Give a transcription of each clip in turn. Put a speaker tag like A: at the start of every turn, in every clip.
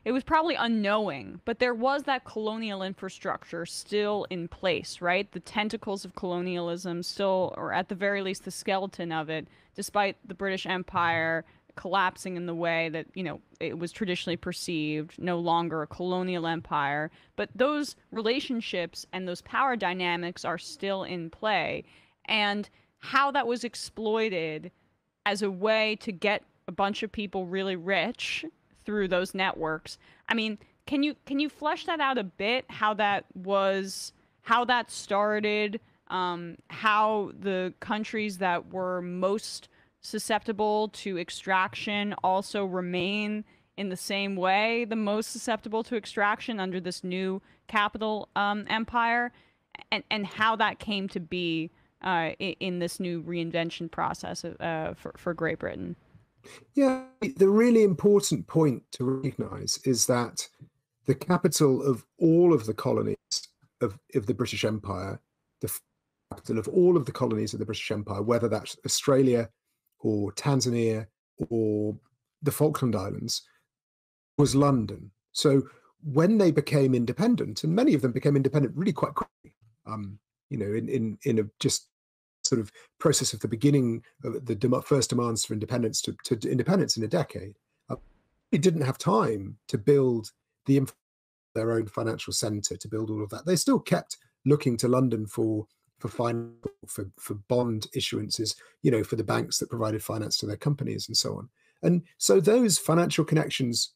A: it was probably unknowing, but there was that colonial infrastructure still in place, right? The tentacles of colonialism still, or at the very least, the skeleton of it, despite the British Empire collapsing in the way that, it was traditionally perceived, no longer a colonial empire. But those relationships and those power dynamics are still in play. And how that was exploited as a way to get a bunch of people really rich through those networks. I mean, can you flesh that out a bit? How that started, how the countries that were most susceptible to extraction also remain in the same way, the most susceptible to extraction under this new capital empire, and how that came to be in this new reinvention process for Great Britain.
B: Yeah, the really important point to recognize is that the capital of all of the colonies of the British Empire, the capital of all of the colonies of the British Empire, whether that's Australia or Tanzania or the Falkland Islands, was London. So when they became independent, and many of them became independent really quite quickly, in a just sort of process of the beginning of the first demands for independence to independence in a decade, they didn't have time to build their own financial centre, to build all of that. They still kept looking to London for bond issuances, for the banks that provided finance to their companies and so on. And so those financial connections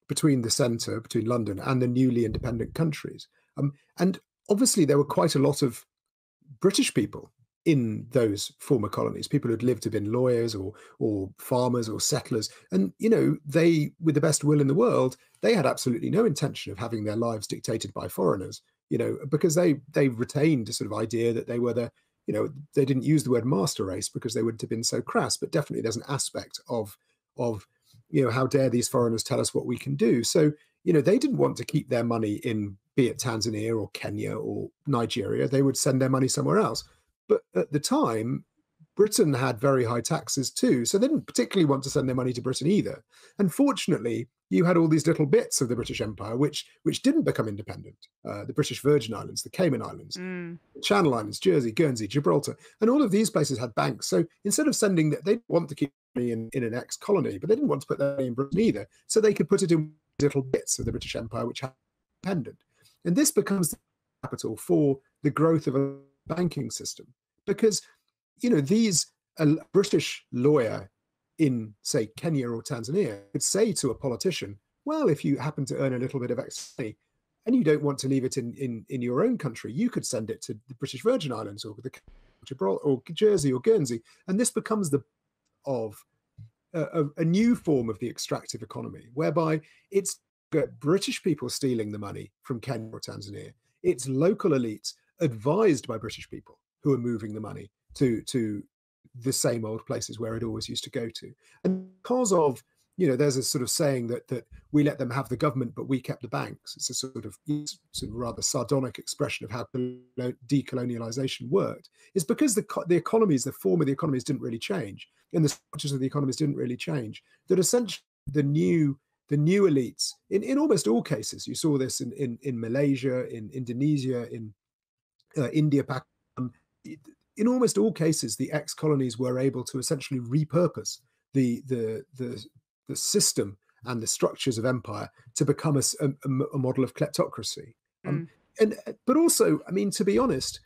B: between the centre, between London and the newly independent countries. And obviously there were quite a lot of British people in those former colonies, people who'd lived to been lawyers or farmers or settlers. And, they, with the best will in the world, they had absolutely no intention of having their lives dictated by foreigners, because they retained a sort of idea that they were they didn't use the word master race because they would have been so crass, but definitely there's an aspect of, how dare these foreigners tell us what we can do? So, they didn't want to keep their money in, be it Tanzania or Kenya or Nigeria. They would send their money somewhere else. But at the time, Britain had very high taxes too, so they didn't particularly want to send their money to Britain either. And fortunately, you had all these little bits of the British Empire which didn't become independent. The British Virgin Islands, the Cayman Islands, Channel Islands, Jersey, Guernsey, Gibraltar, and all of these places had banks. So instead of sending that, they want to keep money in an ex-colony, but they didn't want to put that money in Britain either. So they could put it in little bits of the British Empire which had independent. And this becomes the capital for the growth of a banking system, because a British lawyer in, say, Kenya or Tanzania could say to a politician, well, if you happen to earn a little bit of extra money and you don't want to leave it in your own country, you could send it to the British Virgin Islands or the Gibraltar or Jersey or Guernsey. And this becomes a new form of the extractive economy, whereby it's British people stealing the money from Kenya or Tanzania. It's local elites advised by British people who are moving the money to the same old places where it always used to go to. And because of, there's a sort of saying that we let them have the government, but we kept the banks. It's a sort of rather sardonic expression of how decolonialization worked. It's because the economies, the form of the economies didn't really change, and the structures of the economies didn't really change, that essentially the new elites, in almost all cases, you saw this in Malaysia, in Indonesia, in India, Pakistan, in almost all cases, the ex-colonies were able to essentially repurpose the system and the structures of empire to become a model of kleptocracy. But also, I mean, to be honest,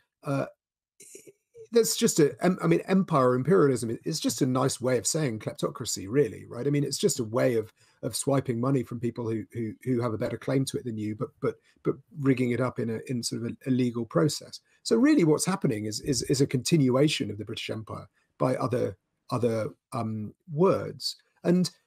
B: that's just empire imperialism is just a nice way of saying kleptocracy, really, right? I mean, it's just a way of swiping money from people who have a better claim to it than you, but rigging it up in sort of a legal process. So really, what's happening is a continuation of the British Empire by other words,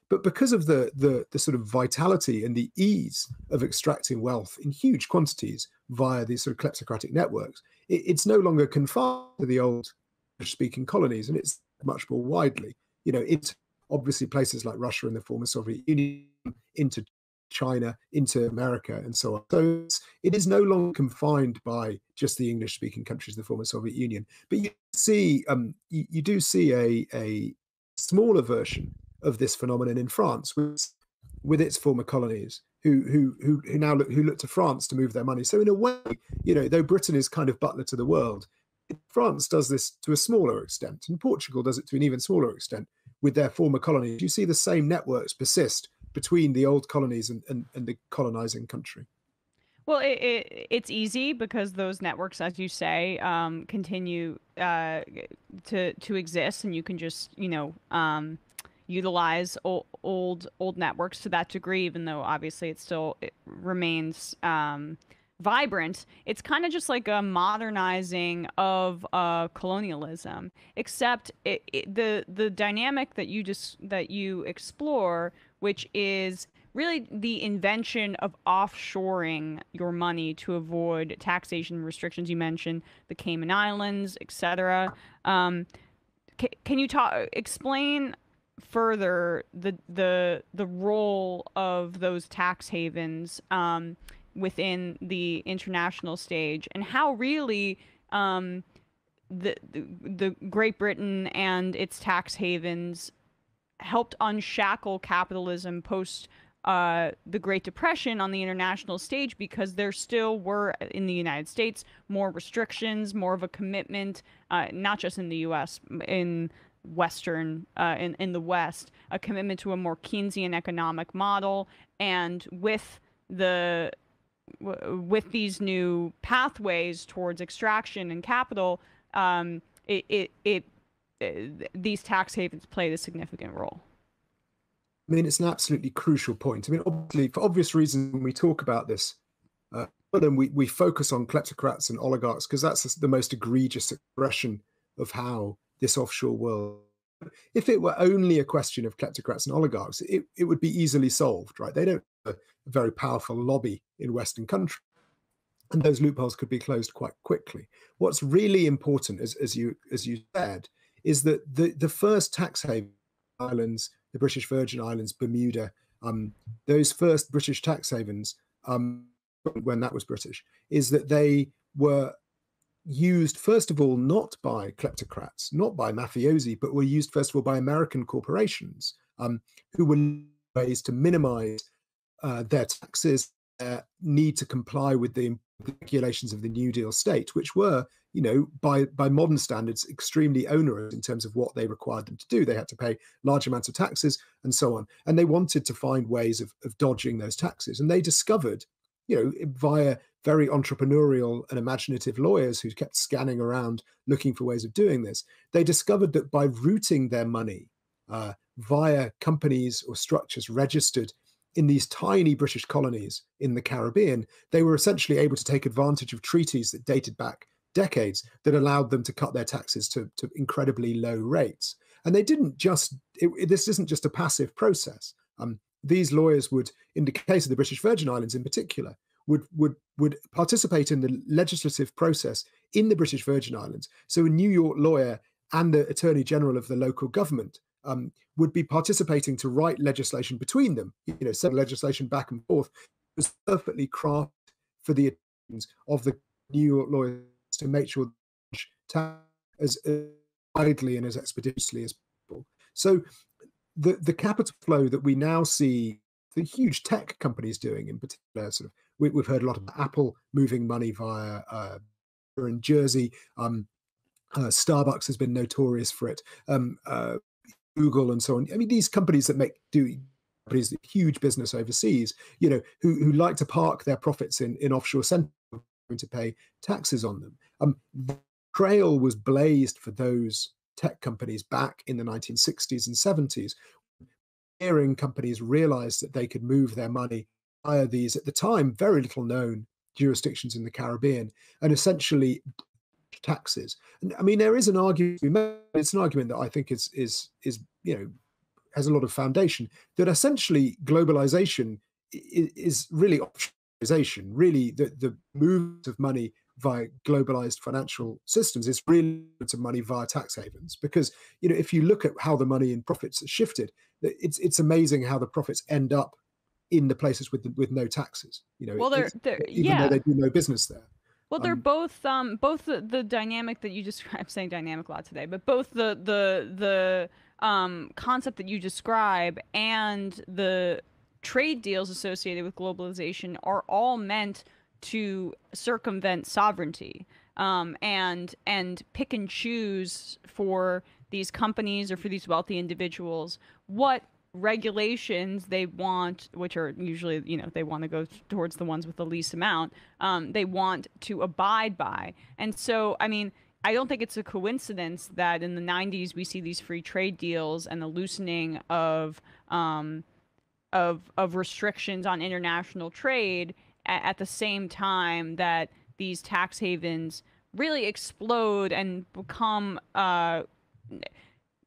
B: but because of the sort of vitality and the ease of extracting wealth in huge quantities via these sort of kleptocratic networks, it's no longer confined to the old British-speaking colonies, and it's much more widely. It's obviously places like Russia and the former Soviet Union, into China, into America, and so on. So it is no longer confined by just the English-speaking countries of the former Soviet Union. But you do see a smaller version of this phenomenon in France, which with its former colonies who now look to France to move their money. So in a way, though Britain is kind of butler to the world, France does this to a smaller extent, and Portugal does it to an even smaller extent with their former colonies. You see the same networks persist between the old colonies and the colonizing country.
A: Well, it's easy because those networks, as you say, continue to exist, and you can just utilize old networks to that degree, even though obviously it remains vibrant. It's kind of just like a modernizing of colonialism, except the dynamic that you explore, which is really the invention of offshoring your money to avoid taxation restrictions. You mentioned the Cayman Islands, etc. Can you explain further the role of those tax havens within the international stage, and how really the Great Britain and its tax havens helped unshackle capitalism post the Great Depression on the international stage, because there still were in the United States more restrictions, more of a commitment, not just in the U.S., in in the West, a commitment to a more Keynesian economic model, and with these new pathways towards extraction and capital, these tax havens played a significant role.
B: I mean, it's an absolutely crucial point. I mean, obviously, for obvious reasons, when we talk about this, but then we focus on kleptocrats and oligarchs because that's the most egregious expression of how this offshore world. If it were only a question of kleptocrats and oligarchs, it would be easily solved, right? They don't have a very powerful lobby in Western countries, and those loopholes could be closed quite quickly. What's really important, as you said, is that the first tax haven islands, the British Virgin Islands, Bermuda, those first British tax havens, when that was British, is that they were used, first of all, not by kleptocrats, not by mafiosi, but were used, first of all, by American corporations who were ways to minimize their taxes, need to comply with the regulations of the New Deal state, which were, by modern standards, extremely onerous in terms of what they required them to do. They had to pay large amounts of taxes and so on. And they wanted to find ways of dodging those taxes. And they discovered, via very entrepreneurial and imaginative lawyers who kept scanning around looking for ways of doing this, they discovered that by routing their money via companies or structures registered in these tiny British colonies in the Caribbean, they were essentially able to take advantage of treaties that dated back decades that allowed them to cut their taxes to incredibly low rates. And they didn't just, this isn't just a passive process. These lawyers would, in the case of the British Virgin Islands in particular, would participate in the legislative process in the British Virgin Islands. So a New York lawyer and the Attorney General of the local government would be participating to write legislation between them, send legislation back and forth. It was perfectly crafted for the attorneys of the New York lawyers to make sure as widely and as expeditiously as possible. So the capital flow that we now see the huge tech companies doing, in particular, we've heard a lot about Apple moving money via in Jersey. Starbucks has been notorious for it. Google and so on. I mean, these companies that do huge business overseas, who like to park their profits in offshore centers to pay taxes on them. The trail was blazed for those tech companies back in the 1960s and 70s. Clearing companies realized that they could move their money via these, at the time, very little known jurisdictions in the Caribbean, and essentially taxes. And I mean, there is an argument to be made. It's an argument that I think is has a lot of foundation, that essentially globalization is really offshoreization. Really, the movement of money via globalized financial systems is really to money via tax havens. Because if you look at how the money and profits are shifted, it's amazing how the profits end up in the places with no taxes.
A: Well,
B: even though they do no business there.
A: Well, they're both the dynamic that you described. I'm saying dynamic a lot today, but both the concept that you describe and the trade deals associated with globalization are all meant to circumvent sovereignty, and pick and choose for these companies or for these wealthy individuals what regulations they want, which are usually, they want to go towards the ones with the least amount, they want to abide by. And so, I mean, I don't think it's a coincidence that in the 90s we see these free trade deals and the loosening of restrictions on international trade at the same time that these tax havens really explode and become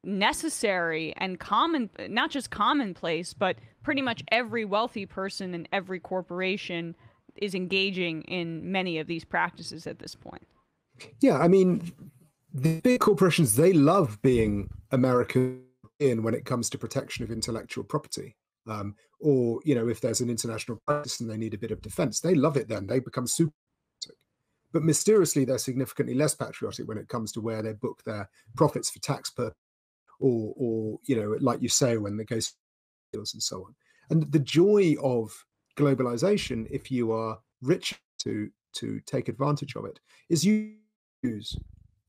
A: necessary and common, not just commonplace, but pretty much every wealthy person and every corporation is engaging in many of these practices at this point.
B: Yeah, I mean, the big corporations, they love being American when it comes to protection of intellectual property. Or, if there's an international crisis and they need a bit of defense, they love it then. They become super patriotic. But mysteriously, they're significantly less patriotic when it comes to where they book their profits for tax purposes, or like you say, when they go deals and so on. And the joy of globalization, if you are rich to take advantage of it, is you choose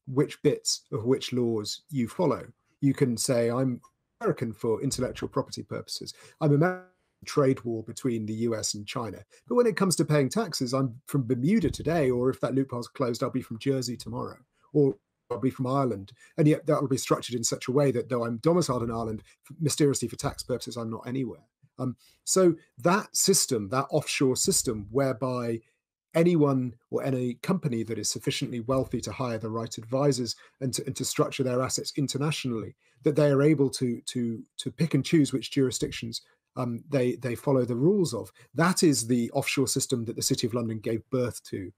B: which bits of which laws you follow. You can say, I'm American for intellectual property purposes. I'm American trade war between the US and China. But when it comes to paying taxes, I'm from Bermuda today, or if that loophole's closed, I'll be from Jersey tomorrow, or I'll be from Ireland. And yet that will be structured in such a way that though I'm domiciled in Ireland, mysteriously for tax purposes, I'm not anywhere. So that system, that offshore system, whereby anyone or any company that is sufficiently wealthy to hire the right advisors and to structure their assets internationally, that they are able to pick and choose which jurisdictions they follow the rules of. That is the offshore system that the City of London gave birth to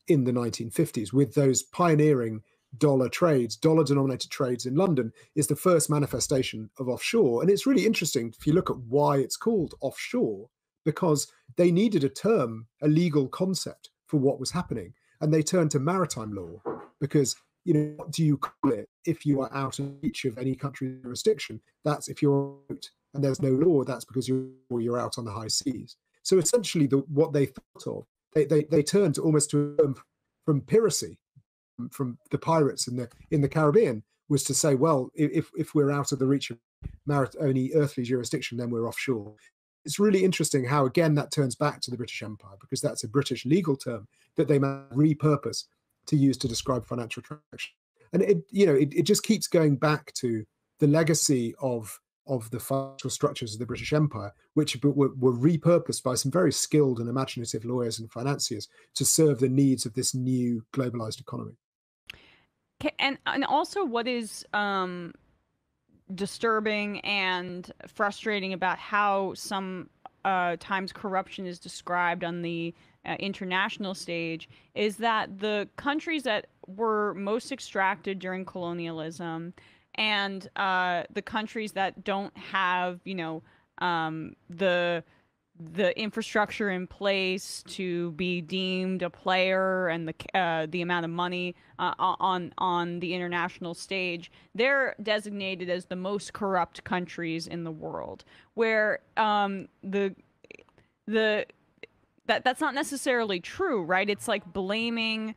B: in the 1950s, with those pioneering dollar-denominated trades in London, is the first manifestation of offshore. And it's really interesting if you look at why it's called offshore, because they needed a term, a legal concept for what was happening. And they turned to maritime law because, what do you call it if you are out of reach of any country's jurisdiction? That's if you're out and there's no law, that's because you're out on the high seas. So essentially what they thought of, they turned almost to a term from piracy, from the pirates in the Caribbean, was to say, well, if we're out of the reach of any earthly jurisdiction, then we're offshore. It's really interesting how, again, that turns back to the British Empire, because that's a British legal term that they repurpose to use to describe financial transactions. And it just keeps going back to the legacy of the financial structures of the British Empire, which were repurposed by some very skilled and imaginative lawyers and financiers to serve the needs of this new globalized economy.
A: And also, what is disturbing and frustrating about how some times corruption is described on the international stage is that the countries that were most extracted during colonialism and the countries that don't have, the infrastructure in place to be deemed a player and the amount of money on the international stage, they're designated as the most corrupt countries in the world, where that's not necessarily true, right? It's like blaming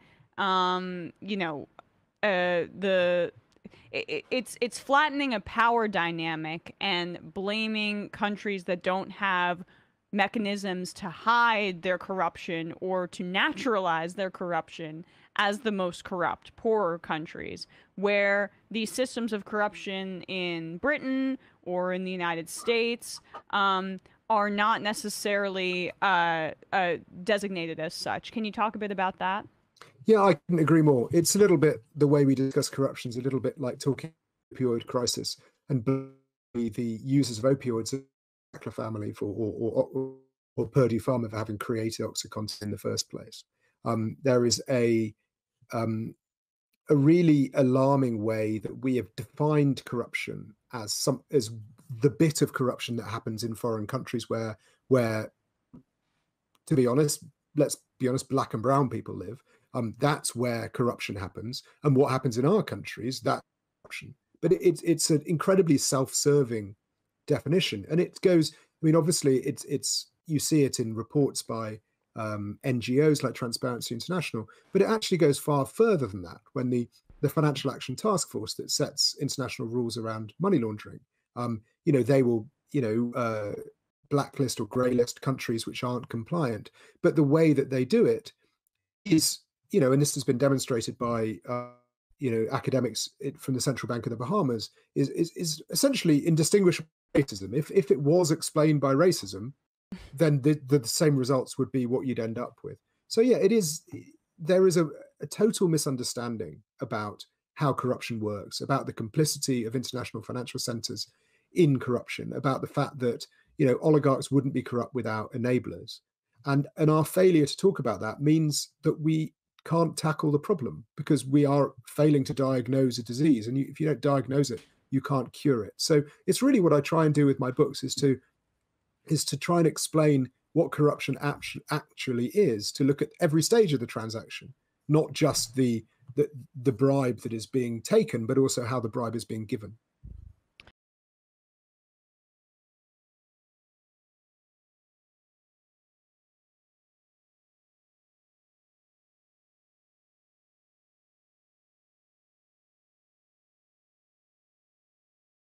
A: it's flattening a power dynamic and blaming countries that don't have mechanisms to hide their corruption or to naturalize their corruption as the most corrupt, poorer countries, where these systems of corruption in Britain or in the United States are not necessarily designated as such. Can you talk a bit about that?
B: Yeah, I couldn't agree more. It's a little bit, the way we discuss corruption is a little bit like talking opioid crisis and the users of opioids, the family or Purdue Pharma for having created OxyContin in the first place. There is a really alarming way that we have defined corruption as the bit of corruption that happens in foreign countries where, to be honest, let's be honest, black and brown people live. That's where corruption happens. And what happens in our countries, that's corruption. But it's an incredibly self-serving definition. And it goes, mean, obviously, it's you see it in reports by NGOs like Transparency International, but it actually goes far further than that. When the Financial Action Task Force that sets international rules around money laundering, they will, blacklist or grey list countries which aren't compliant. But the way that they do it is, and this has been demonstrated by, academics from the Central Bank of the Bahamas, is essentially indistinguishable from racism. If it was explained by racism, then the same results would be what you'd end up with. So yeah, there is a total misunderstanding about how corruption works, about the complicity of international financial centers in corruption, about the fact that oligarchs wouldn't be corrupt without enablers, and our failure to talk about that means that we can't tackle the problem, because we are failing to diagnose a disease, and if you don't diagnose it, you can't cure it. So it's really what I try and do with my books is to try and explain what corruption actually is, to look at every stage of the transaction, not just the bribe that is being taken, but also how the bribe is being given.